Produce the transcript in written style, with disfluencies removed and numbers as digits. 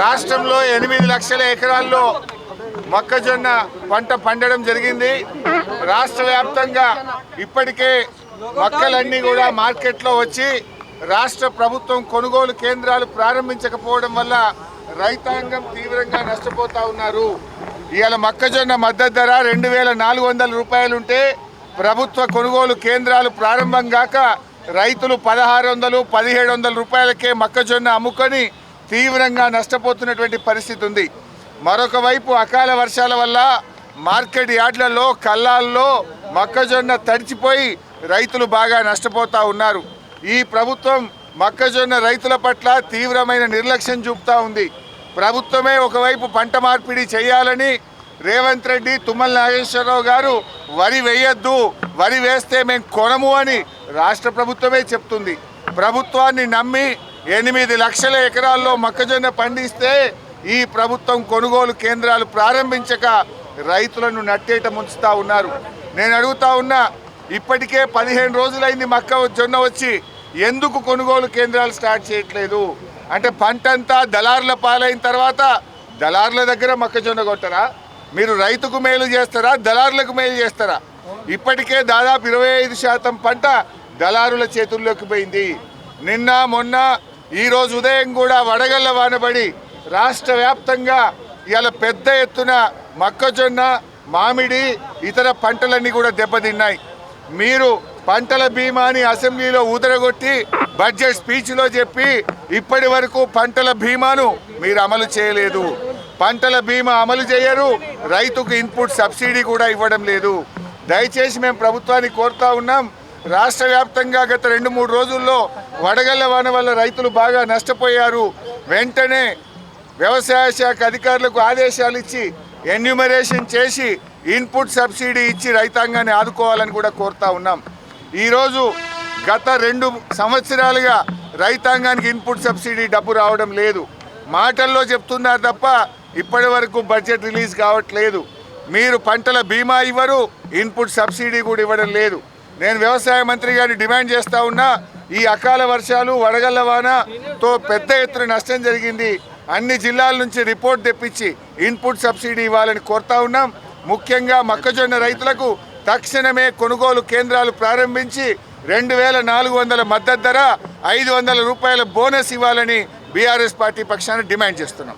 రాష్ట్రంలో 8 లక్షల ఎకరాల్లో మొక్కజొన్న పంట పండడం జరిగింది. రాష్ట్ర వ్యాప్తంగా ఇప్పటికే మొక్కలన్నీ కూడా మార్కెట్లో వచ్చి రాష్ట్ర ప్రభుత్వం కొనుగోలు కేంద్రాలు ప్రారంభించకపోవడం వల్ల రైతాంగం తీవ్రంగా నష్టపోతా ఉన్నారు. ఇవాళ మొక్కజొన్న మద్దతు ధర 2400 రూపాయలు ఉంటే ప్రభుత్వ కొనుగోలు కేంద్రాలు ప్రారంభం కాక రైతులు 1600, 1700 రూపాయలకే మొక్కజొన్న అమ్ముకొని తీవ్రంగా నష్టపోతున్నటువంటి పరిస్థితి ఉంది. మరొక వైపు అకాల వర్షాల వల్ల మార్కెట్ యార్డ్లలో కల్లాల్లో మొక్కజొన్న తడిచిపోయి రైతులు బాగా నష్టపోతూ ఉన్నారు. ఈ ప్రభుత్వం మొక్కజొన్న రైతుల పట్ల తీవ్రమైన నిర్లక్ష్యం చూపుతూ ఉంది. ప్రభుత్వమే ఒకవైపు పంట మార్పిడి చేయాలని రేవంత్ రెడ్డి, తుమ్మల నాగేశ్వరరావు గారు వరి వేయొద్దు, వరి వేస్తే మేము కొనము అని రాష్ట్ర ప్రభుత్వమే చెప్తుంది. ప్రభుత్వాన్ని నమ్మి 8 లక్షల ఎకరాల్లో మొక్కజొన్న పండిస్తే ఈ ప్రభుత్వం కొనుగోలు కేంద్రాలు ప్రారంభించక రైతులను నట్టేట ముంచుతూ ఉన్నారు. నేను అడుగుతా ఉన్నా, ఇప్పటికే 15 రోజులైంది మొక్కజొన్న వచ్చి, ఎందుకు కొనుగోలు కేంద్రాలు స్టార్ట్ చేయట్లేదు? అంటే పంటంతా దళారుల పాలైన తర్వాత దళారుల దగ్గర మొక్కజొన్న కొట్టరా? మీరు రైతుకు మేలు చేస్తారా, దళారులకు మేలు చేస్తారా? ఇప్పటికే దాదాపు 25% పంట దళారుల చేతుల్లోకి పోయింది. నిన్న మొన్న ఈరోజు ఉదయం కూడా వడగళ్ల వానబడి రాష్ట్ర వ్యాప్తంగా ఇవాళ పెద్ద ఎత్తున మొక్కజొన్న, మామిడి, ఇతర పంటలన్నీ కూడా దెబ్బతిన్నాయి. మీరు పంటల బీమాని అసెంబ్లీలో ఊదరగొట్టి బడ్జెట్ స్పీచ్లో చెప్పి ఇప్పటి వరకు పంటల బీమాను మీరు అమలు చేయలేదు. పంటల బీమా అమలు చేయరు, రైతుకు ఇన్పుట్ సబ్సిడీ కూడా ఇవ్వడం లేదు. దయచేసి మేము ప్రభుత్వాన్ని కోరుతా ఉన్నాం, రాష్ట్ర వ్యాప్తంగా గత 2-3 రోజుల్లో వడగళ్ల వాన వల్ల రైతులు బాగా నష్టపోయారు. వెంటనే వ్యవసాయ శాఖ అధికారులకు ఆదేశాలు ఇచ్చి ఎన్యూమరేషన్ చేసి ఇన్పుట్ సబ్సిడీ ఇచ్చి రైతాంగాన్ని ఆదుకోవాలని కూడా కోరుతా ఉన్నాం. ఈరోజు గత 2 సంవత్సరాలుగా రైతాంగానికి ఇన్పుట్ సబ్సిడీ డబ్బు రావడం లేదు. మాటల్లో చెప్తున్నారు తప్ప ఇప్పటి వరకు బడ్జెట్ రిలీజ్ కావట్లేదు. మీరు పంటల బీమా ఇవ్వరు, ఇన్పుట్ సబ్సిడీ కూడా ఇవ్వడం లేదు. నేను వ్యవసాయ మంత్రి గారిని డిమాండ్ చేస్తూ ఉన్నా, ఈ అకాల వర్షాలు, వడగళ్ల వానతో పెద్ద ఎత్తున నష్టం జరిగింది. అన్ని జిల్లాల నుంచి రిపోర్ట్ తెప్పించి ఇన్పుట్ సబ్సిడీ ఇవ్వాలని కోరుతా ఉన్నాం. ముఖ్యంగా మొక్కజొన్న రైతులకు తక్షణమే కొనుగోలు కేంద్రాలు ప్రారంభించి 2400 మద్దతు ధర, 500 రూపాయల బోనస్ ఇవ్వాలని బీఆర్ఎస్ పార్టీ పక్షాన డిమాండ్ చేస్తున్నాం.